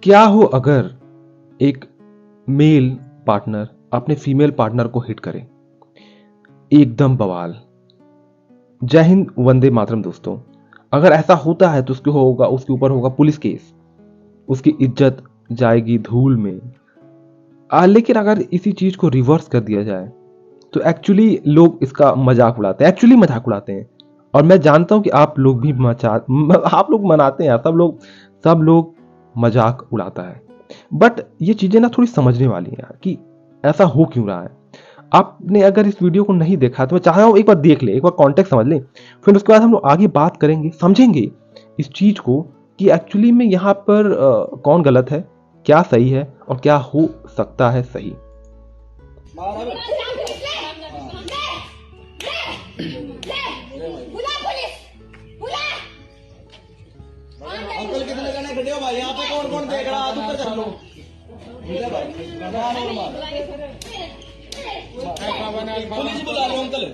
क्या हो अगर एक मेल पार्टनर अपने फीमेल पार्टनर को हिट करे? एकदम बवाल। जय हिंद, वंदे मातरम दोस्तों। अगर ऐसा होता है तो उसके ऊपर होगा पुलिस केस, उसकी इज्जत जाएगी धूल में। लेकिन अगर इसी चीज को रिवर्स कर दिया जाए तो एक्चुअली लोग इसका मजाक उड़ाते हैं, और मैं जानता हूं कि आप लोग भी आप लोग मनाते हैं, सब लोग मजाक उड़ाता है। बट ये चीजें ना थोड़ी समझने वाली हैं यार, कि ऐसा हो क्यों रहा है। आपने अगर इस वीडियो को नहीं देखा तो मैं चाह रहा हूं एक बार देख ले, एक बार कॉन्टेक्स्ट समझ ले, फिर उसके बाद हम लोग आगे बात करेंगे, समझेंगे इस चीज को कि एक्चुअली में यहाँ पर कौन गलत है, क्या सही है और क्या हो सकता है सही। अंकल कितने जने खड़े हो भाई यहाँ पे? कौन कौन देख रहा है? उधर कर लो पुलिस बुला लो अंकल,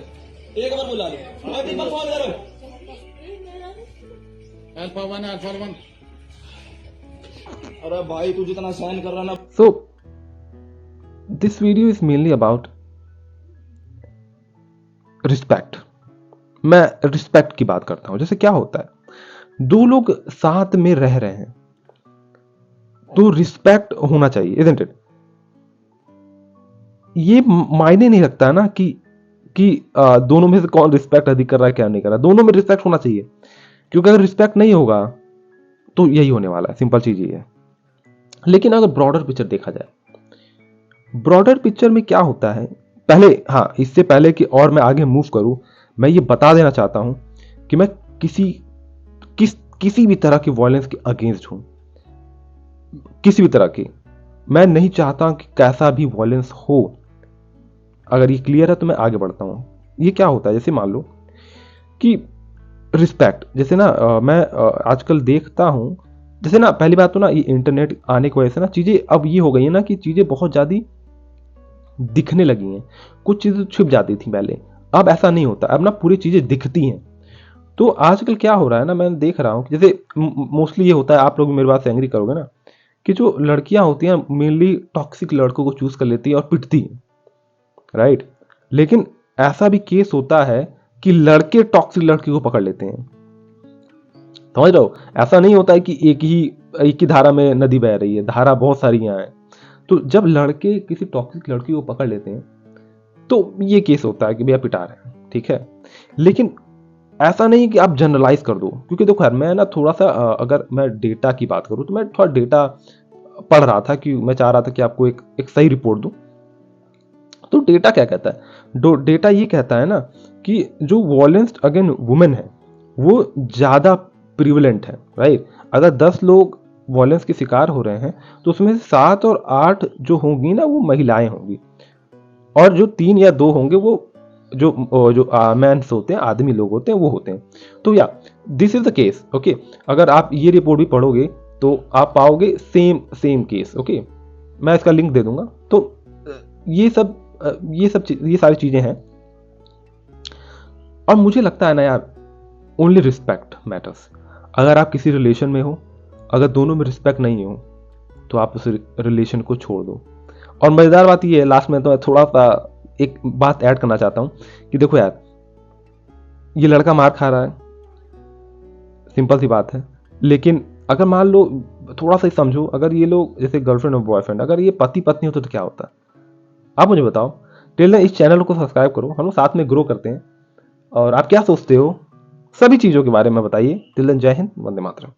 एक बार बुला लो। फोन करो अल्फा वन। अरे भाई तू जितना सहन कर रहा ना। So this video is mainly about respect. मैं रिस्पेक्ट की बात करता हूं। जैसे क्या होता है, दो लोग साथ में रह रहे हैं तो रिस्पेक्ट होना चाहिए, इजंट इट? ये मायने नहीं रखता है ना कि दोनों में से कौन रिस्पेक्ट अधिक कर रहा है, क्या नहीं कर रहा है। दोनों में रिस्पेक्ट होना चाहिए, क्योंकि अगर रिस्पेक्ट नहीं होगा तो यही होने वाला है। सिंपल चीज ये है। लेकिन अगर ब्रॉडर पिक्चर देखा जाए, ब्रॉडर पिक्चर में क्या होता है, इससे पहले कि और मैं आगे मूव करूं, मैं ये बता देना चाहता हूं कि मैं किसी भी तरह की वायलेंस के अगेंस्ट हूं। किसी भी तरह की मैं नहीं चाहता कि कैसा भी वायलेंस हो। अगर ये क्लियर है तो मैं आगे बढ़ता हूं। ये क्या होता है, जैसे मान लो कि रिस्पेक्ट, जैसे ना मैं आजकल देखता हूं, जैसे ना पहली बात तो ना ये इंटरनेट आने की वजह से ना चीजें अब ये हो गई है ना कि चीजें बहुत ज्यादा दिखने लगी हैं। कुछ चीजें छुप जाती थी पहले, अब ऐसा नहीं होता। अब ना पूरी चीजें दिखती हैं। तो आजकल क्या हो रहा है ना, मैं देख रहा हूं कि जैसे मोस्टली ये होता है, आप लोग मेरे बात से एग्री करोगे ना, कि जो लड़कियां होती हैं मेनली टॉक्सिक लड़कों को चूज कर लेती है और पिटती है, राइट? लेकिन ऐसा भी केस होता है कि लड़के टॉक्सिक लड़की को पकड़ लेते हैं। समझ रहे हो? ऐसा नहीं होता है कि एक ही धारा में नदी बह रही है, धारा बहुत सारी यहाँ है। तो जब लड़के किसी टॉक्सिक लड़की को पकड़ लेते हैं तो ये केस होता है कि भैया पिटा रहे हैं, ठीक है। लेकिन ऐसा नहीं कि आप जनरलाइज कर दो, क्योंकि देखो यार, मैं ना थोड़ा सा अगर मैं डेटा की बात करूं तो मैं थोड़ा डेटा पढ़ रहा था, कि मैं चाह रहा था कि आपको एक सही रिपोर्ट दूं। तो डेटा क्या कहता है? डेटा ये कहता है ना कि जो वॉयलेंस अगेन वुमेन है वो ज्यादा प्रिवलेंट है, राइट? अगर 10 लोग वॉयलेंस के शिकार हो रहे हैं तो उसमें से 7 और 8 जो होंगी ना वो महिलाएं होंगी, और जो 3 या 2 होंगे वो जो मैंस होते हैं, आदमी लोग होते हैं, वो होते हैं। तो या this is the case, okay. अगर आप ये रिपोर्ट भी पढ़ोगे तो आप पाओगे सेम केस, ओके। मैं इसका लिंक दे दूंगा। तो ये सारी चीजें हैं। और मुझे लगता है ना यार, ओनली रिस्पेक्ट मैटर्स। अगर आप किसी रिलेशन में हो, अगर दोनों में रिस्पेक्ट नहीं हो तो आप उस रिलेशन को छोड़ दो। और मजेदार बात ये है, लास्ट में तो मैं थोड़ा सा एक बात ऐड करना चाहता हूं कि देखो यार, ये लड़का मार खा रहा है, सिंपल सी बात है। लेकिन अगर मान लो, थोड़ा सा समझो, अगर ये लोग जैसे गर्लफ्रेंड और बॉयफ्रेंड, अगर ये पति पत्नी होते तो क्या होता? आप मुझे बताओ। टिल देन इस चैनल को सब्सक्राइब करो, हम लोग साथ में ग्रो करते हैं। और आप क्या सोचते हो सभी चीजों के बारे में बताइए। टिल देन जय हिंद, वंदे मातरम।